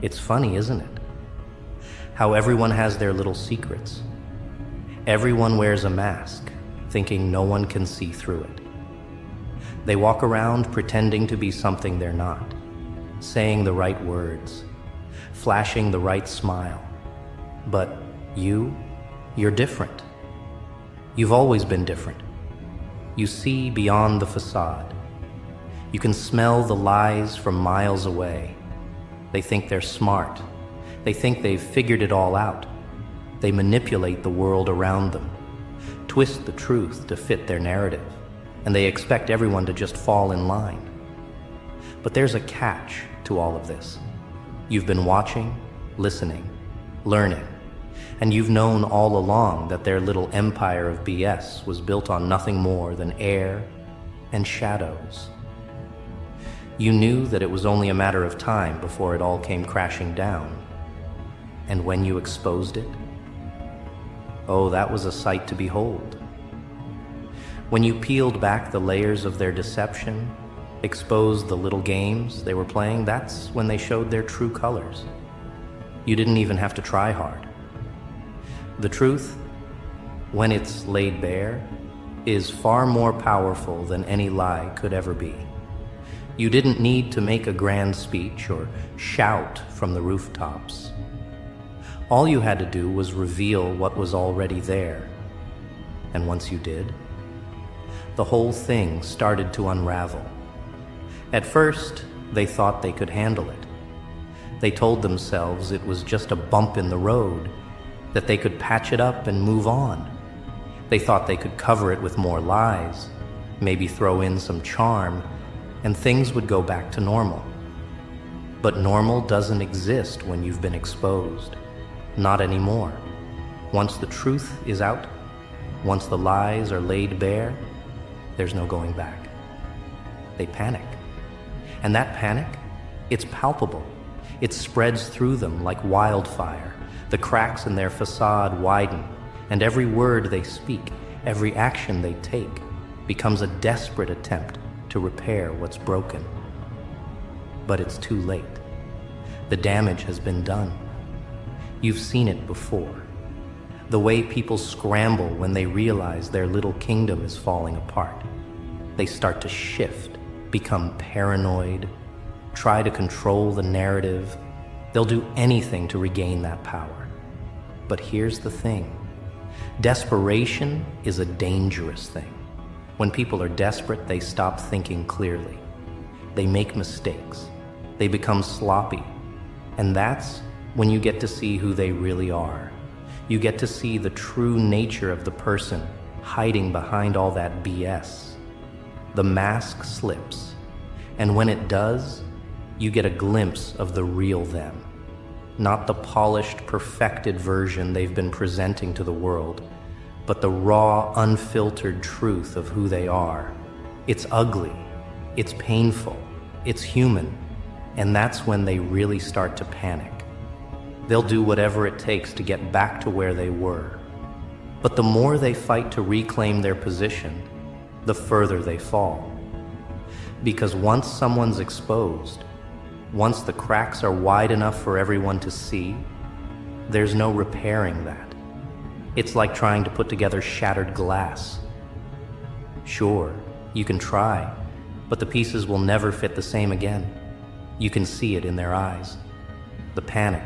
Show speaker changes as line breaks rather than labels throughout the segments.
It's funny, isn't it? How everyone has their little secrets. Everyone wears a mask, thinking no one can see through it. They walk around pretending to be something they're not, saying the right words, flashing the right smile. But you're different. You've always been different. You see beyond the facade. You can smell the lies from miles away. They think they're smart. They think they've figured it all out. They manipulate the world around them, twist the truth to fit their narrative, and they expect everyone to just fall in line. But there's a catch to all of this. You've been watching, listening, learning, and you've known all along that their little empire of BS was built on nothing more than air and shadows. You knew that it was only a matter of time before it all came crashing down. And when you exposed it, oh, that was a sight to behold. When you peeled back the layers of their deception, exposed the little games they were playing, that's when they showed their true colors. You didn't even have to try hard. The truth, when it's laid bare, is far more powerful than any lie could ever be. You didn't need to make a grand speech or shout from the rooftops. All you had to do was reveal what was already there. And once you did, the whole thing started to unravel. At first, they thought they could handle it. They told themselves it was just a bump in the road, that they could patch it up and move on. They thought they could cover it with more lies, maybe throw in some charm, and things would go back to normal. But normal doesn't exist when you've been exposed. Not anymore. Once the truth is out, once the lies are laid bare, there's no going back. They panic. And that panic, it's palpable. It spreads through them like wildfire. The cracks in their facade widen, and every word they speak, every action they take, becomes a desperate attempt to repair what's broken. But it's too late. The damage has been done. You've seen it before. The way people scramble when they realize their little kingdom is falling apart. They start to shift, become paranoid, try to control the narrative. They'll do anything to regain that power. But here's the thing. Desperation is a dangerous thing. When people are desperate, they stop thinking clearly. They make mistakes. They become sloppy. And that's when you get to see who they really are. You get to see the true nature of the person hiding behind all that BS. The mask slips, and when it does, you get a glimpse of the real them. Not the polished, perfected version they've been presenting to the world, but the raw, unfiltered truth of who they are. It's ugly, it's painful, it's human, and that's when they really start to panic. They'll do whatever it takes to get back to where they were. But the more they fight to reclaim their position, the further they fall. Because once someone's exposed, once the cracks are wide enough for everyone to see, there's no repairing that. It's like trying to put together shattered glass. Sure, you can try, but the pieces will never fit the same again. You can see it in their eyes. The panic,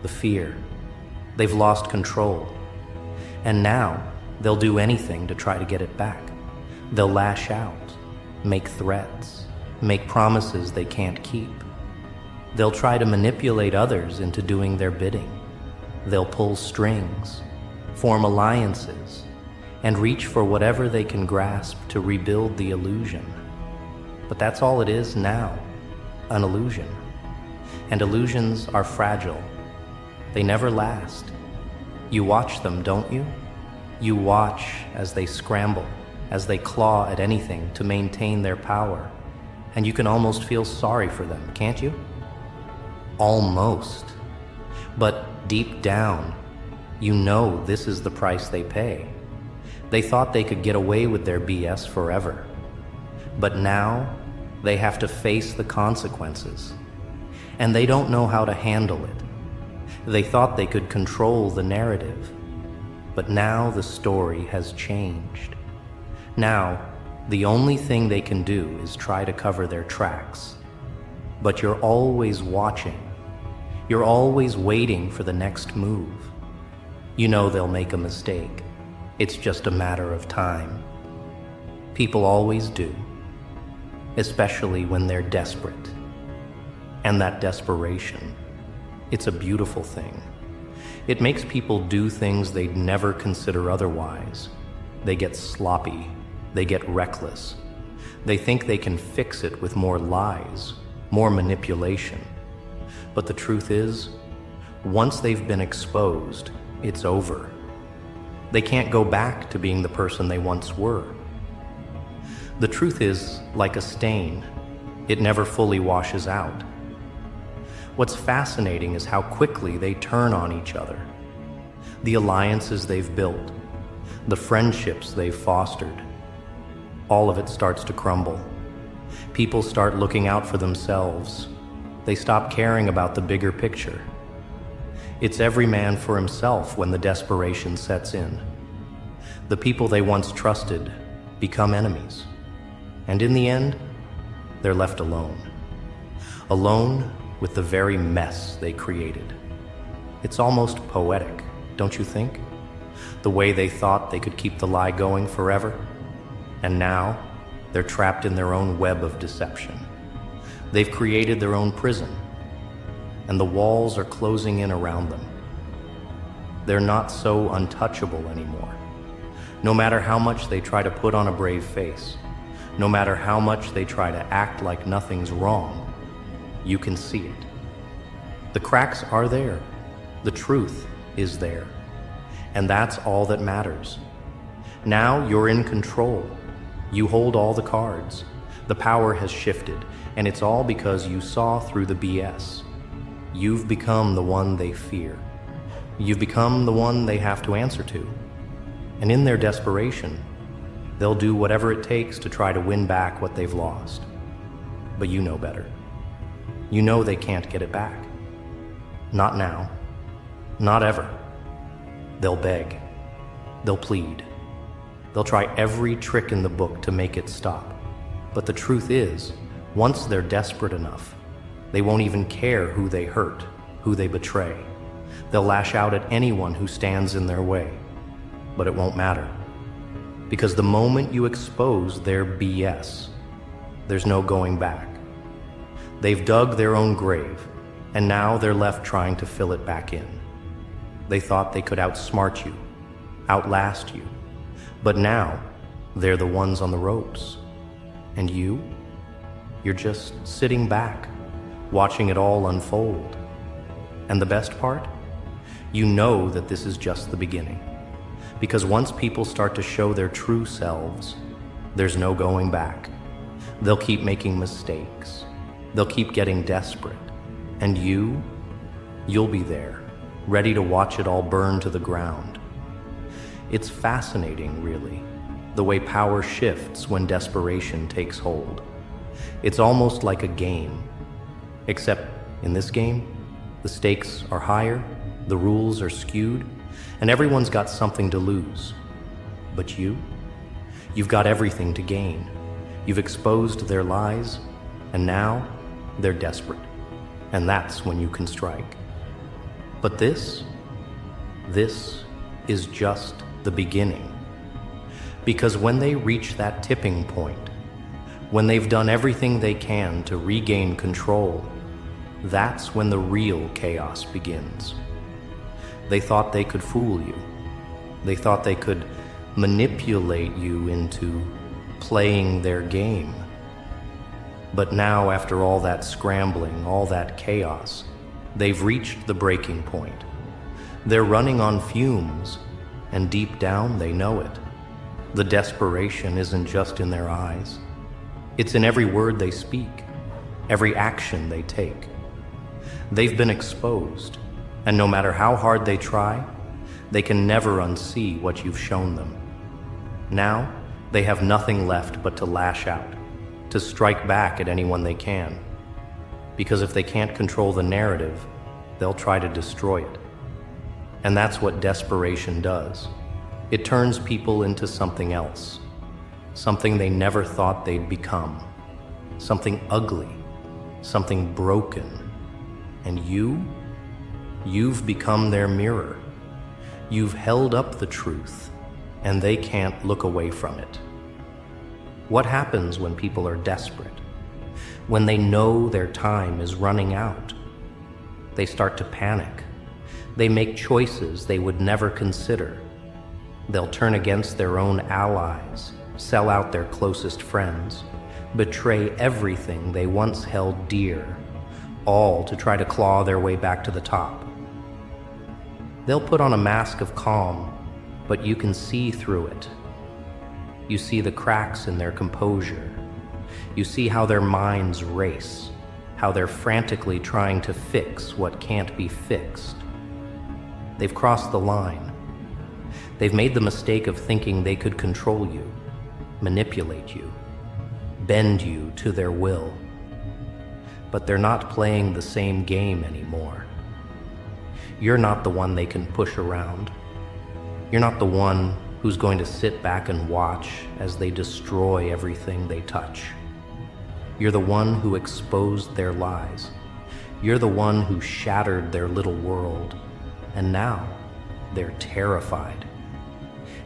the fear. They've lost control. And now, they'll do anything to try to get it back. They'll lash out, make threats, make promises they can't keep. They'll try to manipulate others into doing their bidding. They'll pull strings, form alliances, and reach for whatever they can grasp to rebuild the illusion. But that's all it is now, an illusion. And illusions are fragile. They never last. You watch them, don't you? You watch as they scramble, as they claw at anything to maintain their power. And you can almost feel sorry for them, can't you? Almost. But deep down, you know this is the price they pay. They thought they could get away with their BS forever. But now, they have to face the consequences. and they don't know how to handle it. They thought they could control the narrative, but now the story has changed. Now, the only thing they can do is try to cover their tracks. But you're always watching. You're always waiting for the next move. You know they'll make a mistake. It's just a matter of time. People always do, especially when they're desperate. And that desperation, it's a beautiful thing. It makes people do things they'd never consider otherwise. They get sloppy. They get reckless. They think they can fix it with more lies, more manipulation. But the truth is, once they've been exposed, it's over. They can't go back to being the person they once were. The truth is like a stain. It never fully washes out. What's fascinating is how quickly they turn on each other. The alliances they've built, the friendships they've fostered, all of it starts to crumble. People start looking out for themselves. They stop caring about the bigger picture. It's every man for himself when the desperation sets in. The people they once trusted become enemies. And in the end, they're left alone. Alone with the very mess they created. It's almost poetic, don't you think? The way they thought they could keep the lie going forever. And now, they're trapped in their own web of deception. They've created their own prison, and the walls are closing in around them. They're not so untouchable anymore. No matter how much they try to put on a brave face, no matter how much they try to act like nothing's wrong, you can see it. The cracks are there. The truth is there. And that's all that matters. Now you're in control. You hold all the cards. The power has shifted, and it's all because you saw through the BS. You've become the one they fear. You've become the one they have to answer to. And in their desperation, they'll do whatever it takes to try to win back what they've lost. But you know better. You know they can't get it back. Not now. Not ever. They'll beg. They'll plead. They'll try every trick in the book to make it stop. But the truth is, once they're desperate enough, they won't even care who they hurt, who they betray. They'll lash out at anyone who stands in their way. But it won't matter. Because the moment you expose their BS, there's no going back. They've dug their own grave, and now they're left trying to fill it back in. They thought they could outsmart you, outlast you. But now, they're the ones on the ropes. And you're just sitting back, watching it all unfold. And the best part? You know that this is just the beginning. Because once people start to show their true selves, there's no going back. They'll keep making mistakes. They'll keep getting desperate. And you'll be there, ready to watch it all burn to the ground. It's fascinating, really, the way power shifts when desperation takes hold. It's almost like a game. Except in this game, the stakes are higher, the rules are skewed, and everyone's got something to lose. But you've got everything to gain. You've exposed their lies, and now they're desperate. And that's when you can strike. But this is just the beginning. Because when they reach that tipping point, when they've done everything they can to regain control, that's when the real chaos begins. They thought they could fool you. They thought they could manipulate you into playing their game. But now, after all that scrambling, all that chaos, they've reached the breaking point. They're running on fumes, and deep down they know it. The desperation isn't just in their eyes. It's in every word they speak, every action they take. They've been exposed, and no matter how hard they try, they can never unsee what you've shown them. Now, they have nothing left but to lash out, to strike back at anyone they can. Because if they can't control the narrative, they'll try to destroy it. And that's what desperation does. It turns people into something else, something they never thought they'd become, something ugly, something broken. And you've become their mirror. You've held up the truth, and they can't look away from it. What happens when people are desperate? When they know their time is running out? They start to panic. They make choices they would never consider. They'll turn against their own allies, sell out their closest friends, betray everything they once held dear, all to try to claw their way back to the top. They'll put on a mask of calm, but you can see through it. You see the cracks in their composure. You see how their minds race, how they're frantically trying to fix what can't be fixed. They've crossed the line. They've made the mistake of thinking they could control you, manipulate you, bend you to their will. But they're not playing the same game anymore. You're not the one they can push around. You're not the one who's going to sit back and watch as they destroy everything they touch. You're the one who exposed their lies. You're the one who shattered their little world. And now they're terrified.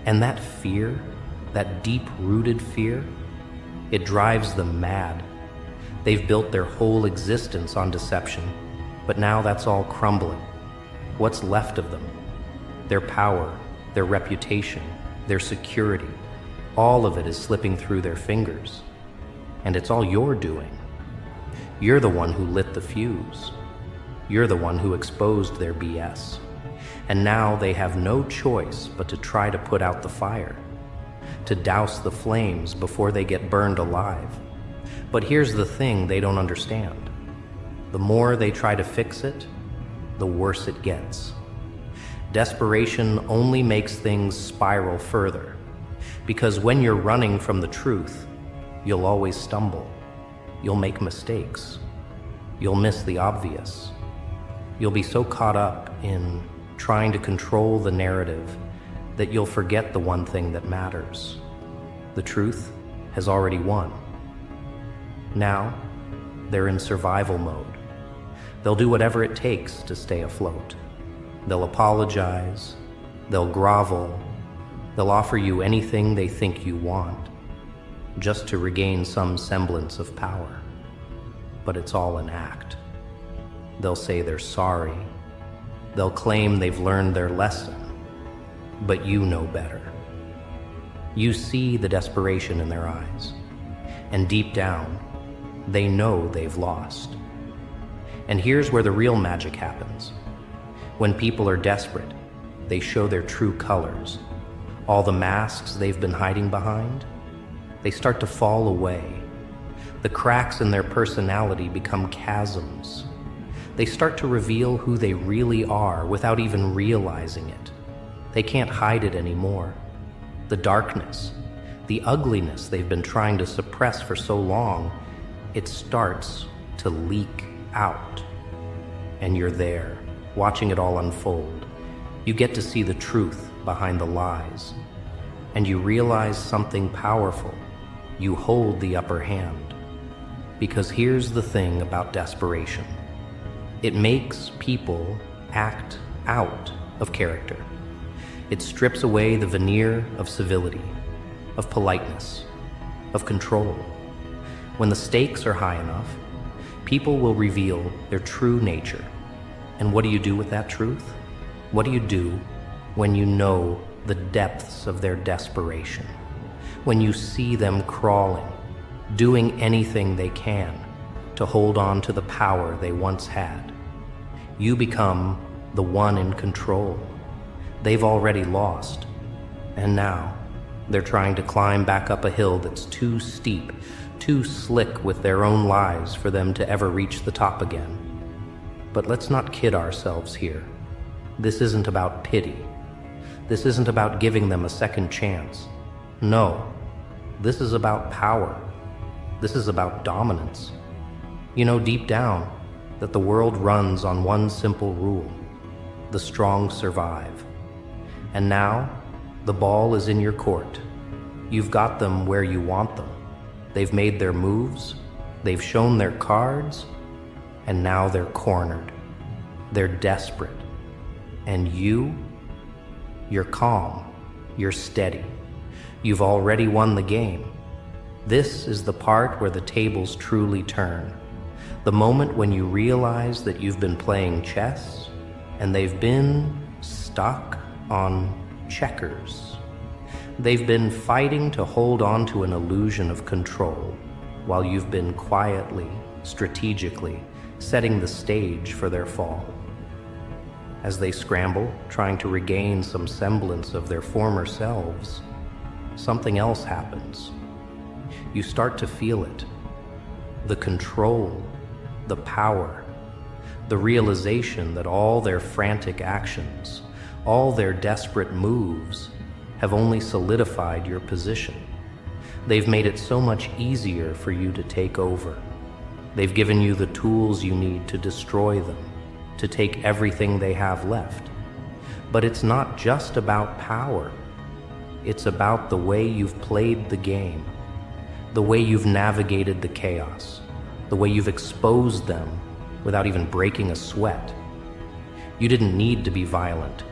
And that fear, that deep-rooted fear, it drives them mad. They've built their whole existence on deception, but now that's all crumbling. What's left of them? Their power, their reputation, their security, all of it is slipping through their fingers. And it's all you're doing. You're the one who lit the fuse. You're the one who exposed their BS. And now they have no choice but to try to put out the fire, to douse the flames before they get burned alive. But here's the thing they don't understand. The more they try to fix it, the worse it gets. Desperation only makes things spiral further, because when you're running from the truth, you'll always stumble. You'll make mistakes. You'll miss the obvious. You'll be so caught up in trying to control the narrative that you'll forget the one thing that matters. The truth has already won. Now, they're in survival mode. They'll do whatever it takes to stay afloat. They'll apologize. They'll grovel. They'll offer you anything they think you want, just to regain some semblance of power. But it's all an act. They'll say they're sorry. They'll claim they've learned their lesson. But you know better. You see the desperation in their eyes. And deep down, they know they've lost. And here's where the real magic happens. When people are desperate, they show their true colors. All the masks they've been hiding behind, they start to fall away. The cracks in their personality become chasms. They start to reveal who they really are without even realizing it. They can't hide it anymore. The darkness, the ugliness they've been trying to suppress for so long, it starts to leak out. And you're there, watching it all unfold. You get to see the truth behind the lies. And you realize something powerful. You hold the upper hand. Because here's the thing about desperation. It makes people act out of character. It strips away the veneer of civility, of politeness, of control. When the stakes are high enough, people will reveal their true nature. And what do you do with that truth? What do you do when you know the depths of their desperation? When you see them crawling, doing anything they can to hold on to the power they once had. You become the one in control. They've already lost. And now they're trying to climb back up a hill that's too steep, too slick with their own lies for them to ever reach the top again. But let's not kid ourselves here. This isn't about pity. This isn't about giving them a second chance. No, this is about power. This is about dominance. You know, deep down, that the world runs on one simple rule: the strong survive. And now, the ball is in your court. You've got them where you want them. They've made their moves, they've shown their cards, and now they're cornered. They're desperate. And you're calm, you're steady. You've already won the game. This is the part where the tables truly turn. The moment when you realize that you've been playing chess and they've been stuck on checkers. They've been fighting to hold on to an illusion of control while you've been quietly, strategically setting the stage for their fall. As they scramble, trying to regain some semblance of their former selves, something else happens. You start to feel it. The control, the power, the realization that all their frantic actions, all their desperate moves have only solidified your position. They've made it so much easier for you to take over. They've given you the tools you need to destroy them, to take everything they have left. But it's not just about power. It's about the way you've played the game, the way you've navigated the chaos, the way you've exposed them without even breaking a sweat. You didn't need to be violent.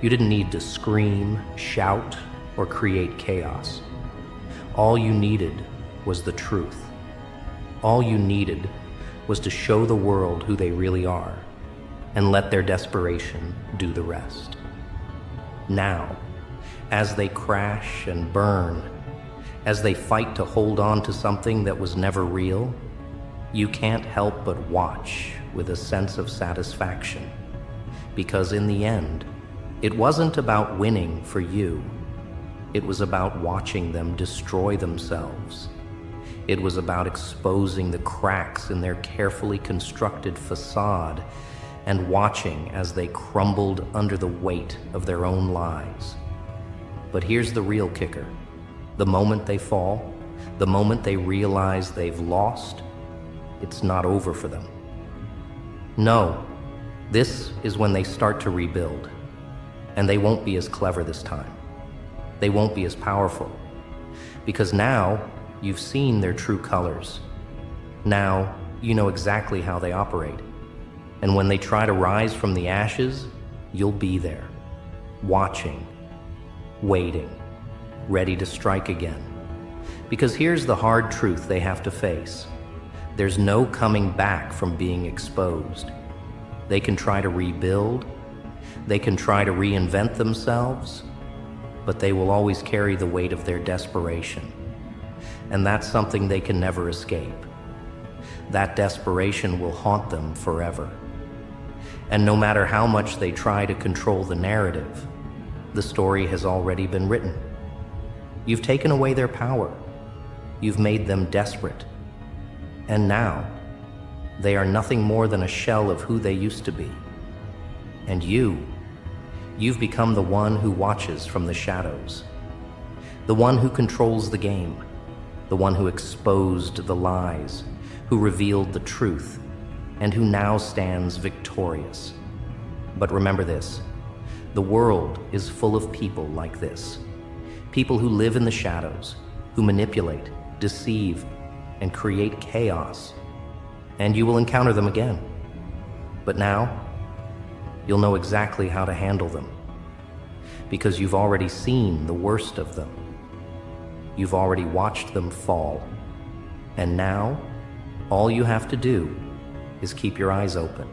You didn't need to scream, shout, or create chaos. All you needed was the truth. All you needed was to show the world who they really are and let their desperation do the rest. Now, as they crash and burn, as they fight to hold on to something that was never real, you can't help but watch with a sense of satisfaction. Because in the end, it wasn't about winning for you. It was about watching them destroy themselves. It was about exposing the cracks in their carefully constructed facade and watching as they crumbled under the weight of their own lies. But here's the real kicker. The moment they fall, the moment they realize they've lost, it's not over for them. No, this is when they start to rebuild. And they won't be as clever this time. They won't be as powerful. Because now, you've seen their true colors. Now, you know exactly how they operate. And when they try to rise from the ashes, you'll be there, watching, waiting, ready to strike again. Because here's the hard truth they have to face. There's no coming back from being exposed. They can try to rebuild, they can try to reinvent themselves, but they will always carry the weight of their desperation. And that's something they can never escape. That desperation will haunt them forever. And no matter how much they try to control the narrative, the story has already been written. You've taken away their power. You've made them desperate. And now, they are nothing more than a shell of who they used to be. And you've become the one who watches from the shadows, the one who controls the game, the one who exposed the lies, who revealed the truth, and who now stands victorious. But remember this, the world is full of people like this, people who live in the shadows, who manipulate, deceive, and create chaos. And you will encounter them again. But now, you'll know exactly how to handle them, because you've already seen the worst of them. You've already watched them fall. And now, all you have to do is keep your eyes open.